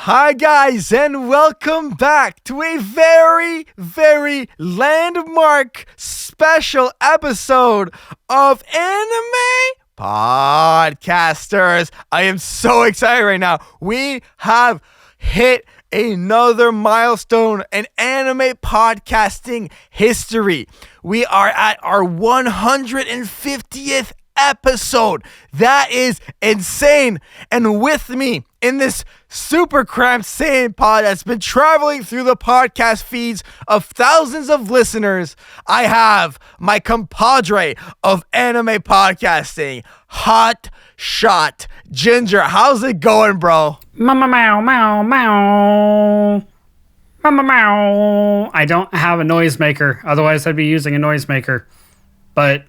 Hi guys, and welcome back to a very, very landmark special episode of Anime Podcasters. I am so excited right now. We have hit another milestone in anime podcasting history. We are at our 150th episode. That is insane. And with me in this super cramped Saiyan pod that's been traveling through the podcast feeds of thousands of listeners, I have my compadre of anime podcasting, Hotshot. Ginger, how's it going, bro? Meow, meow, meow, meow. Meow, meow, meow. I don't have a noisemaker. Otherwise, I'd be using a noisemaker. But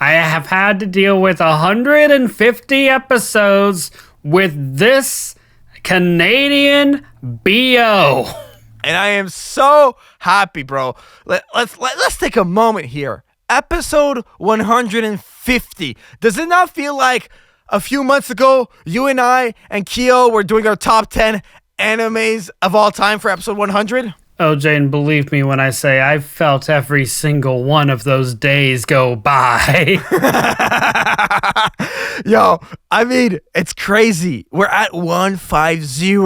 I have had to deal with 150 episodes with this Canadian BO. And I am so happy, bro. Let's take a moment here. Episode 150. Does it not feel like a few months ago, you and I and Kyo were doing our top 10 animes of all time for episode 100? Oh, Jane, believe me when I say I've felt every single one of those days go by. Yo, I mean, it's crazy. We're at 150.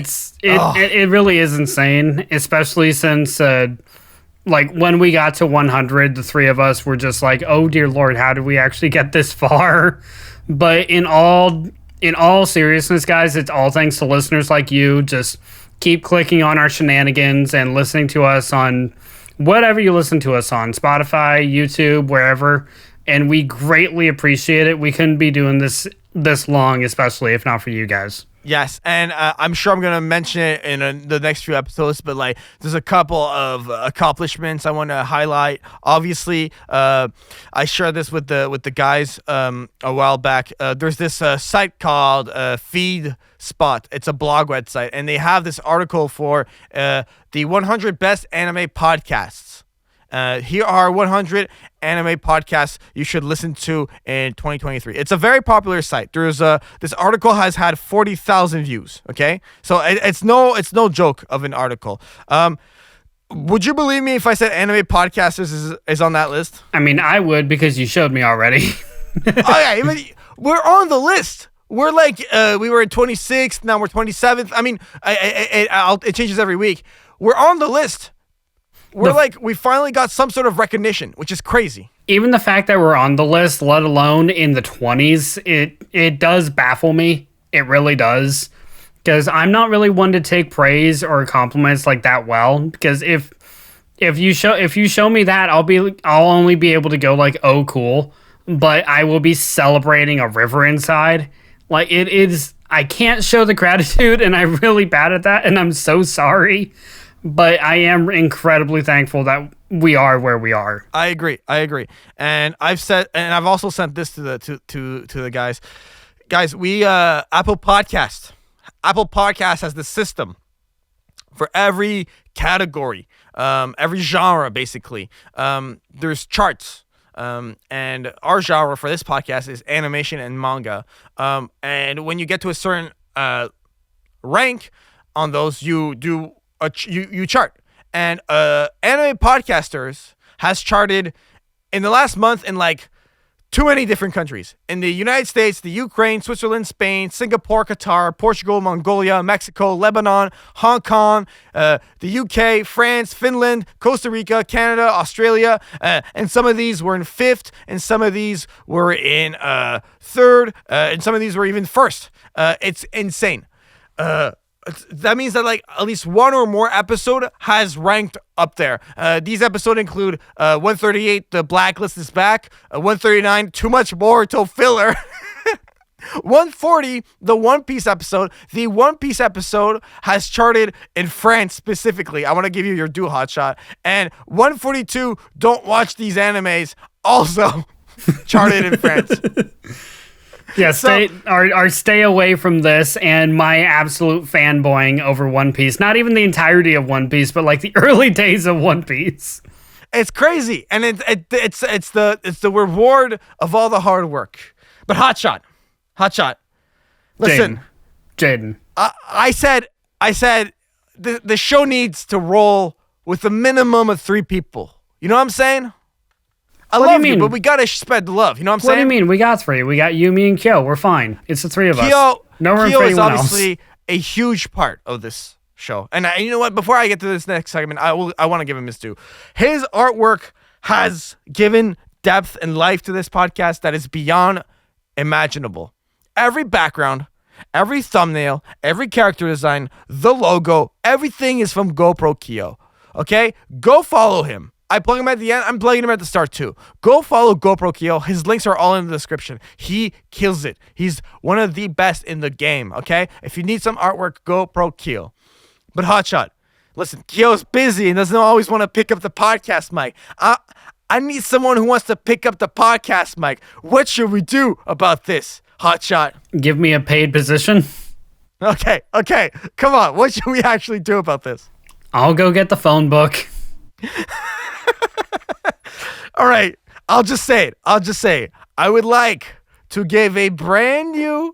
It really is insane, especially since when we got to 100, the three of us were just like, oh dear Lord, how did we actually get this far? But in all seriousness, guys, it's all thanks to listeners like you. Just keep clicking on our shenanigans and listening to us on whatever you listen to us on, Spotify, YouTube, wherever. And we greatly appreciate it. We couldn't be doing this long, especially if not for you guys. Yes, and I'm sure I'm going to mention it in the next few episodes, but there's a couple of accomplishments I want to highlight. Obviously, I shared this with the guys a while back. There's this site called Feed Spot. It's a blog website, and they have this article for the 100 best anime podcasts. Here are 100 anime podcasts you should listen to in 2023. It's a very popular site. This article has had 40,000 views. Okay, so it's no joke of an article. Would you believe me if I said anime podcasters is on that list? I mean, I would, because you showed me already. Oh yeah, we're on the list. We're we were in 26th, now we're 27th. I mean, it changes every week. We're on the list. We finally got some sort of recognition, which is crazy. Even the fact that we're on the list, let alone in the 20s, it does baffle me. It really does. Because I'm not really one to take praise or compliments like that well. Because if you show me that, I'll only be able to go like, oh cool. But I will be celebrating a river inside. It is, I can't show the gratitude, and I'm really bad at that, and I'm so sorry. But I am incredibly thankful that we are where we are. I agree. And I've also sent this to the guys. Guys, we Apple Podcast has the system for every category, every genre basically. There's charts. And our genre for this podcast is animation and manga. And when you get to a certain rank on those, you do you chart. And Anime Podcasters has charted in the last month in too many different countries. In the United States, the Ukraine, Switzerland, Spain, Singapore, Qatar, Portugal, Mongolia, Mexico, Lebanon, Hong Kong, the UK, France, Finland, Costa Rica, Canada, Australia, and some of these were in 5th, and some of these were in 3rd, and some of these were even 1st. It's insane. That means that at least one or more episode has ranked up there. These episodes include 138, The Blacklist is Back, 139, Too Much More Till Filler, 140, the One Piece episode. The One Piece episode has charted in France specifically. I want to give you your due, Hotshot. And 142, Don't Watch These Animes, also charted in France. Yeah, stay away from this and my absolute fanboying over One Piece. Not even the entirety of One Piece, but the early days of One Piece. It's crazy, and it's the reward of all the hard work. But Hotshot, listen, Jaden, I said the show needs to roll with a minimum of 3 people. You know what I'm saying? I What do you love you, mean? but we gotta spread the love. You know what I'm What do saying? you mean? We got 3. We got you, me, and Kyo. We're fine. It's the 3 of us. No room Kyo for is anyone else. obviously a huge part of this show. And you know what? Before I get to this next segment, I want to give him his due. His artwork has given depth and life to this podcast that is beyond imaginable. Every background, every thumbnail, every character design, the logo, everything is from GoProKyo. Okay? Go follow him. I plug him at the end. I'm plugging him at the start too. Go follow GoProKyo. His links are all in the description. He kills it. He's one of the best in the game, okay? If you need some artwork, GoProKyo. But Hotshot, listen, Kyo's busy and doesn't always want to pick up the podcast mic. I need someone who wants to pick up the podcast mic. What should we do about this, Hotshot? Give me a paid position. Okay. Come on. What should we actually do about this? I'll go get the phone book. All right, I'll just say it. I would like to give a brand new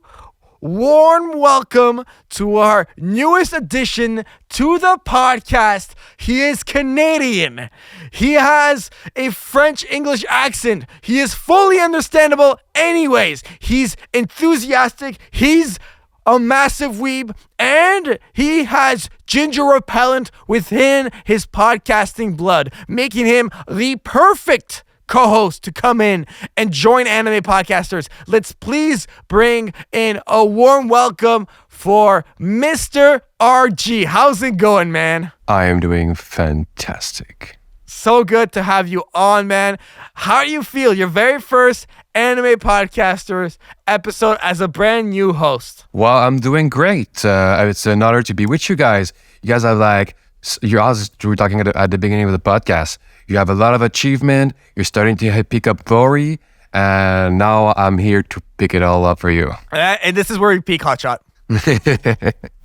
warm welcome to our newest addition to the podcast. He is Canadian. He has a French-English accent. He is fully understandable anyways. He's enthusiastic. He's a massive weeb, and he has ginger repellent within his podcasting blood, making him the perfect co-host to come in and join anime podcasters. Let's please bring in a warm welcome for Mr. RG. How's it going, man? I am doing fantastic. So good to have you on, man. How do you feel? Your very first anime podcasters episode as a brand new host. Well, I'm doing great. It's an honor to be with you guys. You guys are like, we were talking at the beginning of the podcast. You have a lot of achievement. You're starting to pick up glory. And now I'm here to pick it all up for you. And this is where we peak, Hotshot.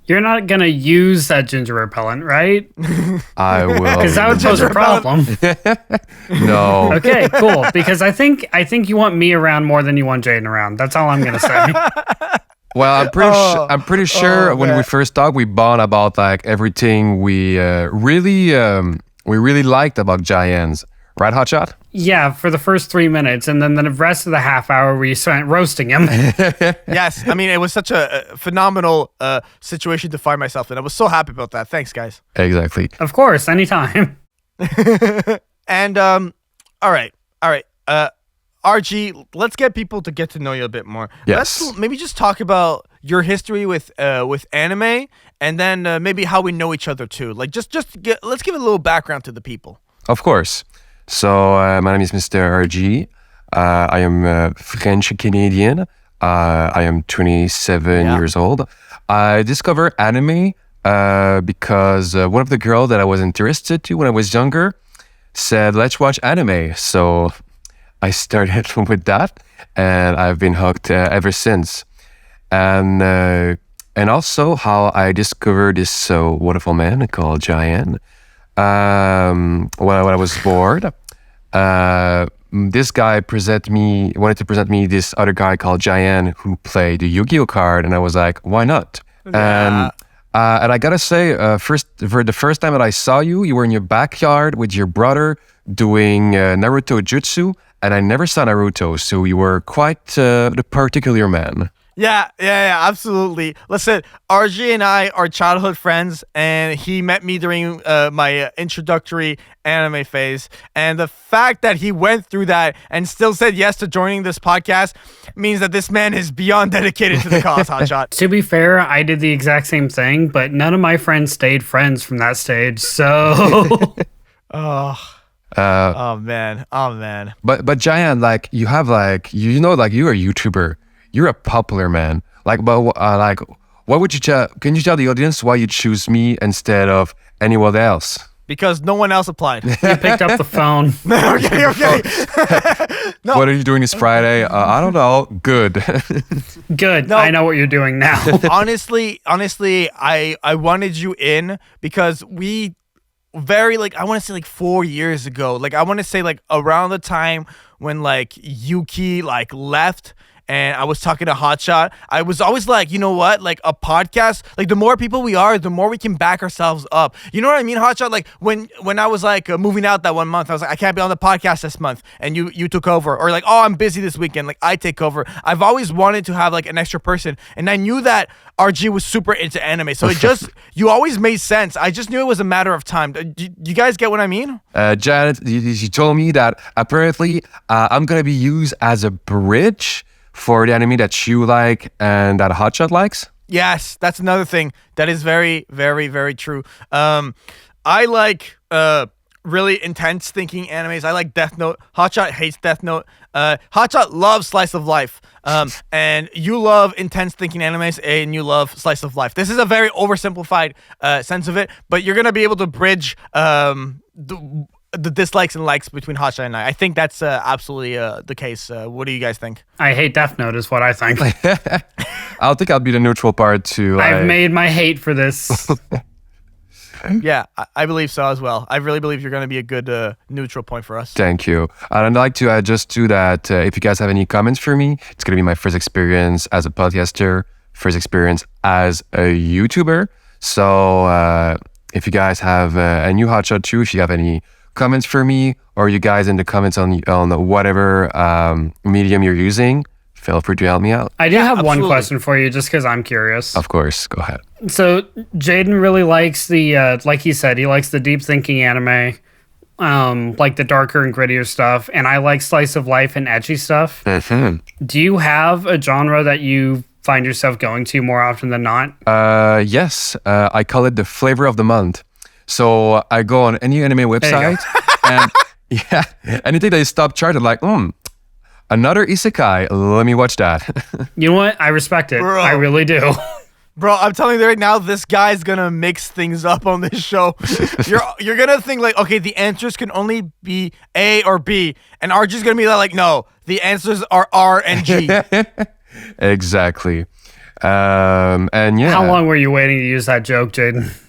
You're not going to use that ginger repellent, right? I will. Because that would pose a problem. No. Okay, cool. Because I think you want me around more than you want Jaden around. That's all I'm going to say. Well, I'm pretty sure when we first talked, we bond about like everything we really liked about Giants. Right, Hotshot? Yeah, for the first 3 minutes, and then the rest of the half hour we spent roasting him. Yes, I mean, it was such a phenomenal situation to find myself in. I was so happy about that. Thanks, guys. Exactly. Of course, anytime. And all right. RG, let's get people to get to know you a bit more. Yes. Let's maybe just talk about your history with anime, and then maybe how we know each other too. Like, let's give a little background to the people. Of course. So my name is Mr. RG. I am French-Canadian. I am 27 years old. I discovered anime because one of the girls that I was interested to when I was younger said, let's watch anime. So I started with that, and I've been hooked ever since. And also how I discovered this wonderful man called Jaian. When I was bored, this guy wanted to present me this other guy called Jaian who played the Yu-Gi-Oh card, and I was like, why not? Yeah. And I gotta say, for the first time that I saw you, you were in your backyard with your brother doing Naruto jutsu, and I never saw Naruto, so you were quite the particular man. Yeah, absolutely. Listen, RG and I are childhood friends, and he met me during my introductory anime phase. And the fact that he went through that and still said yes to joining this podcast means that this man is beyond dedicated to the cause, Hotshot. To be fair, I did the exact same thing, but none of my friends stayed friends from that stage, so... Oh man. But Jaian, like you have like you're a YouTuber. You're a popular man. Like, but what would you tell? Can you tell the audience why you choose me instead of anyone else? Because no one else applied. You picked up the phone. Okay. No. What are you doing this Friday? I don't know. Good. Good. No. I know what you're doing now. honestly, I wanted you in because we I want to say like 4 years ago. Like I want to say like around the time when like Yuki like left and I was talking to Hotshot, I was always like, you know what? Like a podcast, like the more people we are, the more we can back ourselves up. You know what I mean, Hotshot? Like when I was like moving out that one month, I was like, I can't be on the podcast this month, and you took over. Or like, oh, I'm busy this weekend, like I take over. I've always wanted to have like an extra person, and I knew that RG was super into anime, so it just you always made sense. I just knew it was a matter of time. Do you guys get what I mean? Janet, you told me that apparently I'm gonna be used as a bridge for the anime that you like and that Hotshot likes. Yes, that's another thing that is very, very, very true. I like really intense thinking animes. I like Death Note. Hotshot hates Death Note. Hotshot loves slice of life. And you love intense thinking animes, and you love slice of life. This is a very oversimplified sense of it, but you're gonna be able to bridge the dislikes and likes between Hotshot and I. I think that's absolutely the case. What do you guys think? I hate Death Note is what I think. I'll think I'll be the neutral part too. I've made my hate for this. Yeah, I believe so as well. I really believe you're going to be a good neutral point for us. Thank you. And I'd like to add just to that, if you guys have any comments for me, it's going to be my first experience as a podcaster, first experience as a YouTuber. So if you guys have a new Hotshot too, if you have any comments for me, or you guys in the comments on whatever medium you're using, feel free to help me out. I do have absolutely. one question for you, just because I'm curious. Of course, go ahead. So Jaden really likes the, like he said, he likes the deep thinking anime, like the darker and grittier stuff, and I like slice of life and edgy stuff. Mm-hmm. Do you have a genre that you find yourself going to more often than not? Yes, I call it the flavor of the month. So I go on any anime website, and yeah, anything that is top chart, I'm like, another isekai. Let me watch that. You know what? I respect it. Bro. I really do. Bro, I'm telling you right now, this guy's gonna mix things up on this show. You're gonna think like, okay, the answers can only be A or B, and RG's gonna be like, no, the answers are R and G. Exactly. And yeah. How long were you waiting to use that joke, Jaden?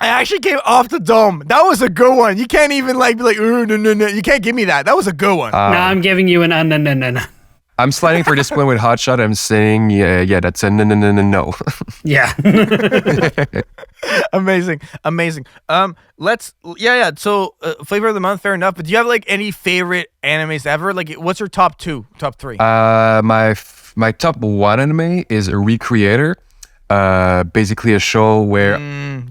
I actually came off the dome. That was a good one. You can't even like be like, no. You can't give me that. That was a good one. No, I'm giving you an no. I'm sliding for this one with Hotshot. I'm saying, yeah, that's a no. Yeah. Amazing. So flavor of the month, fair enough. But do you have like any favorite animes ever? Like, what's your top three? My top one anime is a Recreator. Basically a show where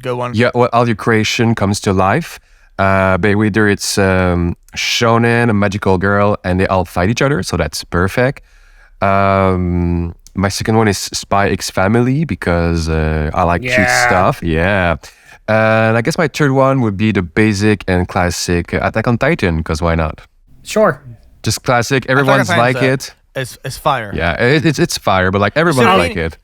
good one. Yeah, well, all your creation comes to life. But whether it's shonen, a magical girl, and they all fight each other, so that's perfect. My second one is Spy X Family because I like cute stuff. Yeah. And I guess my third one would be the basic and classic Attack on Titan, because why not? Sure. Just classic. Everyone's like it. It's fire. Yeah, it's fire, but like everyone like it.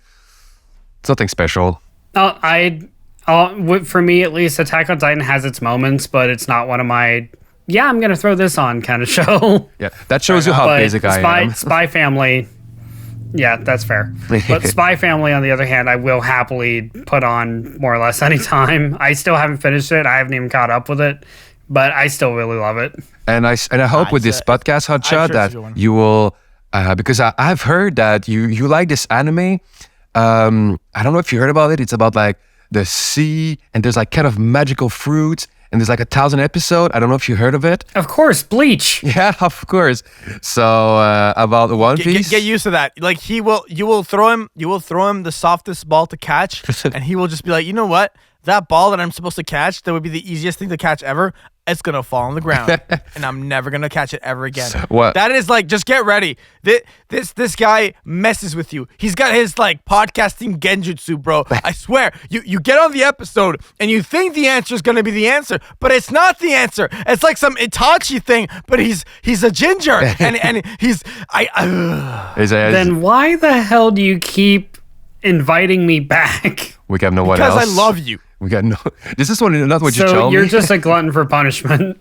It's nothing special. For me at least, Attack on Titan has its moments, but it's not one of my, I'm going to throw this on kind of show. Yeah, that shows you how basic I am. Spy Family, yeah, that's fair. But Spy Family, on the other hand, I will happily put on more or less anytime. I still haven't finished it. I haven't even caught up with it, but I still really love it. And I hope with this podcast, Hotshot, that you will, because I've heard that you like this anime. I don't know if you heard about it. It's about like the sea, and there's like kind of magical fruits, and there's like 1,000 episodes. I don't know if you heard of it. Of course, Bleach. Yeah, of course. So about One Piece. Get used to that. Like you will throw him the softest ball to catch, and he will just be like, you know what? That ball that I'm supposed to catch, that would be the easiest thing to catch ever. It's gonna fall on the ground, and I'm never gonna catch it ever again. What? That is like, just get ready. This guy messes with you. He's got his like podcasting genjutsu, bro. I swear. You get on the episode and you think the answer is gonna be the answer, but it's not the answer. It's like some Itachi thing, but he's a ginger, and he's Then why the hell do you keep inviting me back? We got no one else. Because I love you. We got no. This is not what you told me. So you're just a glutton for punishment.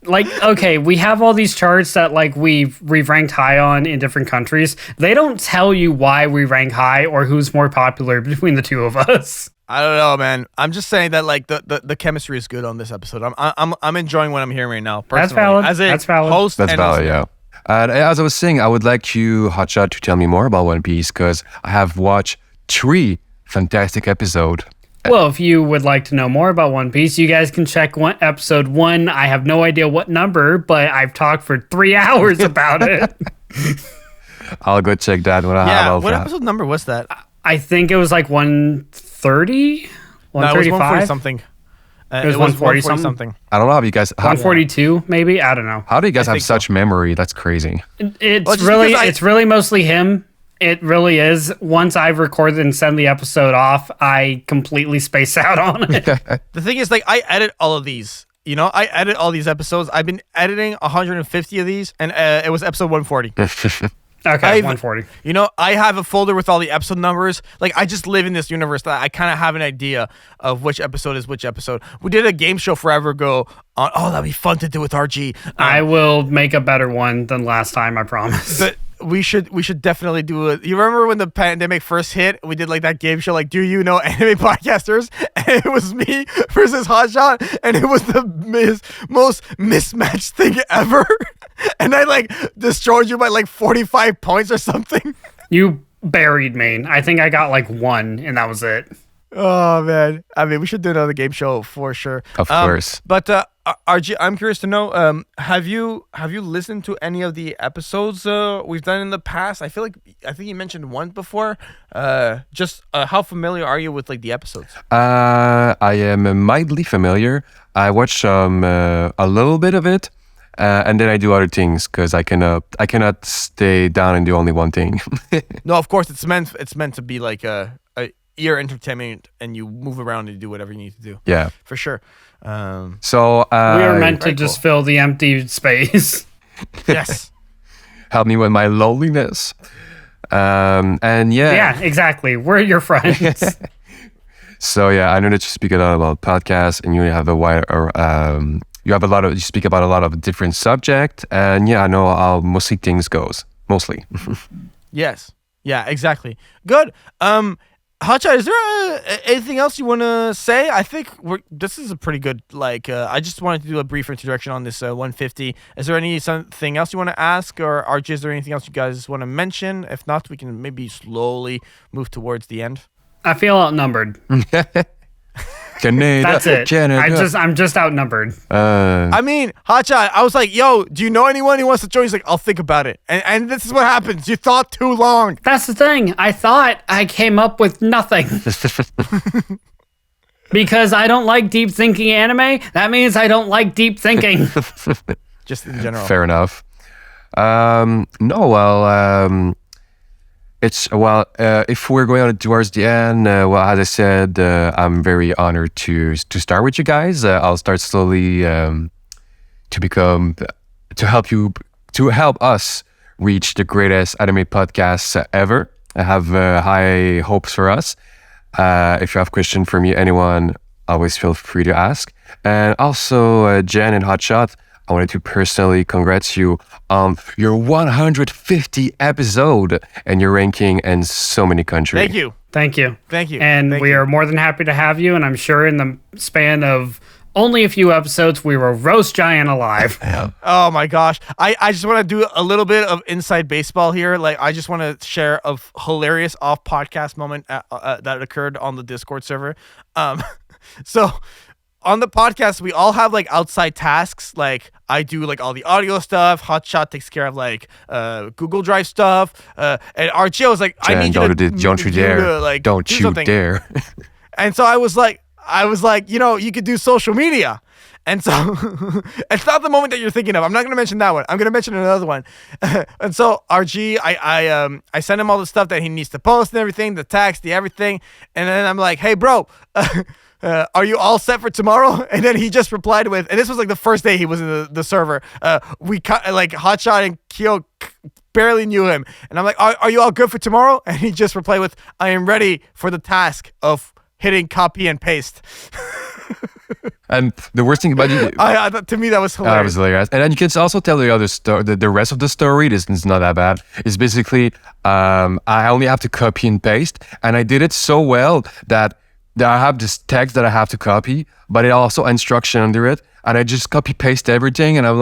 Like, okay, we have all these charts that like we've ranked high on in different countries. They don't tell you why we rank high or who's more popular between the two of us. I don't know, man. I'm just saying that like the chemistry is good on this episode. I'm enjoying what I'm hearing right now. Personally. That's valid. As a That's valid. host, That's valid. Yeah. And as I was saying, I would like you, Hotshot, to tell me more about One Piece because I have watched 3 fantastic episodes. Well, if you would like to know more about One Piece, you guys can check episode 1. I have no idea what number, but I've talked for 3 hours about it. I'll go check that when I have all what that. episode number was that? I think it was like 130, No, it was 140 135. something. It was 140 something. I don't know how you guys... 142, maybe. I don't know. How do you guys I have think so. such memory? That's crazy. It's Well, just really, because it's really mostly him. It really is. Once I've recorded and send the episode off, I completely space out on it. The thing is, like, I edit all of these. You know, I edit all these episodes. I've been editing 150 of these, and it was episode 140. Okay, 140. You know, I have a folder with all the episode numbers. Like, I just live in this universe that I kind of have an idea of which episode is which episode. We did a game show forever ago on, that'd be fun to do with RG. I will make a better one than last time, I promise. But we should definitely do it. You remember when the pandemic first hit? We did like that game show, like, do you know anime podcasters? And it was me versus Hotshot, and it was the most mismatched thing ever. And I like destroyed you by like 45 points or something. You buried me. I think I got like 1, and that was it. Oh man, I mean, we should do another game show for sure. Of course. But RG, I'm curious to know, have you listened to any of the episodes we've done in the past? I think you mentioned one before. How familiar are you with like the episodes? I am mildly familiar. I watched a little bit of it, and then I do other things because I cannot stay down and do only one thing. No, of course it's meant to be like a ear entertainment, and you move around and do whatever you need to do. Yeah, for sure. So We are meant to very just cool. fill the empty space. Yes. help me with my loneliness. And Yeah, exactly. We're your friends. So yeah, I know that you speak a lot about podcasts, and you have a wide, you speak about a lot of different subjects, and yeah, I know how mostly things goes. Mostly. Yes. Yeah, exactly. Good. Hotshot, is there anything else you want to say? I think this is a pretty good, like, I just wanted to do a brief introduction on this 150. Is there something else you want to ask? Or RJ, is there anything else you guys want to mention? If not, we can maybe slowly move towards the end. I feel outnumbered. Canada, That's it. Canada. I'm just outnumbered. I mean, Hotshot, I was like, yo, do you know anyone who wants to join? He's like, I'll think about it. And this is what happens. You thought too long. That's the thing. I thought I came up with nothing. Because I don't like deep thinking anime, that means I don't like deep thinking. Just in general. Fair enough. If we're going towards the end, as I said, I'm very honored to start with you guys. I'll start slowly to help us reach the greatest anime podcast ever. I have high hopes for us. If you have questions for me, anyone, always feel free to ask. And also, Jen and Hotshot, I wanted to personally congrats you on your 150 episode and your ranking in so many countries. Thank you. Thank you. Thank you. And Thank we you. are more than happy to have you. And I'm sure in the span of only a few episodes, we will roast Giant alive. Oh my gosh. I just want to do a little bit of inside baseball here. Like, I just want to share a hilarious off podcast moment that occurred on the Discord server. So on the podcast, we all have like outside tasks. Like, I do like all the audio stuff. Hotshot takes care of like Google Drive stuff. And RJ was like, I Jen, need you to don't you dare. like, Don't do you something. dare. And so I was like, you know, you could do social media. And so it's not the moment that you're thinking of. I'm not going to mention that one. I'm going to mention another one. And so RG, I sent him all the stuff that he needs to post and everything, the text, the everything. And then I'm like, hey, bro, are you all set for tomorrow? And then he just replied with, and this was like the first day he was in the server. Like Hotshot and Kyo barely knew him. And I'm like, are you all good for tomorrow? And he just replied with, I am ready for the task of hitting copy and paste. And the worst thing about you, to me, that was hilarious. that was hilarious. And then you can also tell the other story, the rest of the story. This is not that bad. It's basically, I only have to copy and paste, and I did it so well that I have this text that I have to copy, but it also instruction under it, and I just copy paste everything, and I'm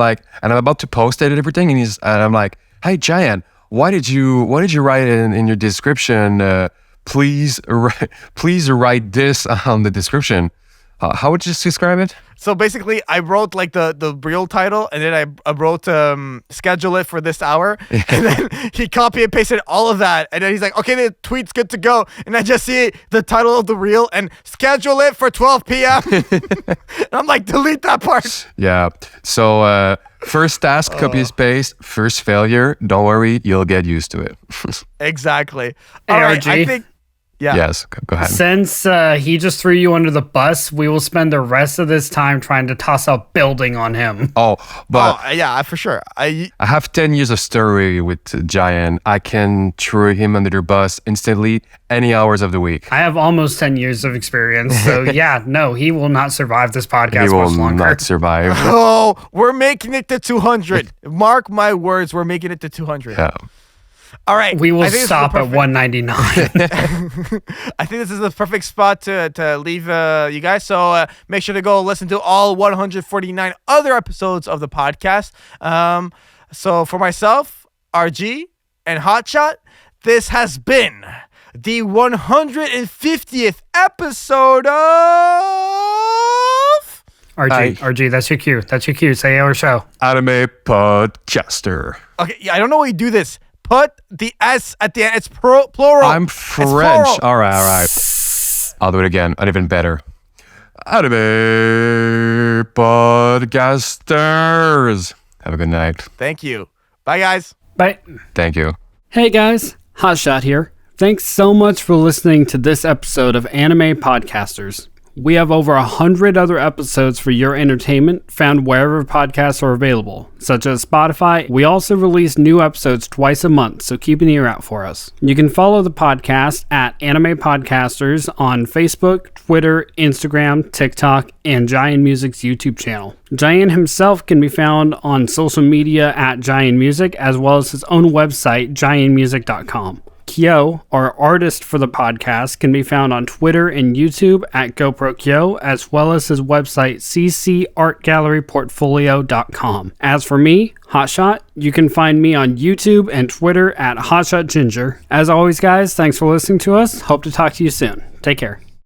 about to post it and everything, and I'm like, hey Jaian, what did you write in your description? Please write this on the description. How would you describe it? So basically, I wrote like the real title, and then I wrote schedule it for this hour, and then he copy and pasted all of that, and then he's like, okay, the tweet's good to go, and I just see the title of the reel and schedule it for 12 p.m. And I'm like, delete that part. Yeah. So first task, copy and paste. First failure, don't worry, you'll get used to it. Exactly. All right, I think. Yeah. Yes, go ahead. Since he just threw you under the bus, we will spend the rest of this time trying to toss a building on him. Yeah, for sure. I have 10 years of story with Jaian. I can throw him under the bus instantly any hours of the week. I have almost 10 years of experience, so yeah, no, he will not survive this podcast He much will longer. not survive. Oh, we're making it to 200. Mark my words, we're making it to 200. Yeah. All right. We will stop at 199. I think this is the perfect spot to leave you guys. So make sure to go listen to all 149 other episodes of the podcast. So for myself, RG, and Hotshot, this has been the 150th episode of... RG, that's your cue. That's your cue. Say our show. Anime podcaster. Okay, yeah, I don't know why you do this. Put the S at the end. It's plural. I'm French. All right. I'll do it again. And even better. Anime podcasters. Have a good night. Thank you. Bye, guys. Bye. Thank you. Hey, guys. Hotshot here. Thanks so much for listening to this episode of Anime Podcasters. We have over 100 other episodes for your entertainment found wherever podcasts are available, such as Spotify. We also release new episodes twice a month, so keep an ear out for us. You can follow the podcast at Anime Podcasters on Facebook, Twitter, Instagram, TikTok, and JaianMusic's YouTube channel. Jaian himself can be found on social media at JaianMusic, as well as his own website, JaianMusic.com. Kyo, our artist for the podcast, can be found on Twitter and YouTube at GoProKyo, as well as his website, ccartgalleryportfolio.com. As for me, Hotshot, you can find me on YouTube and Twitter at HotshotGinger. As always, guys, thanks for listening to us. Hope to talk to you soon. Take care.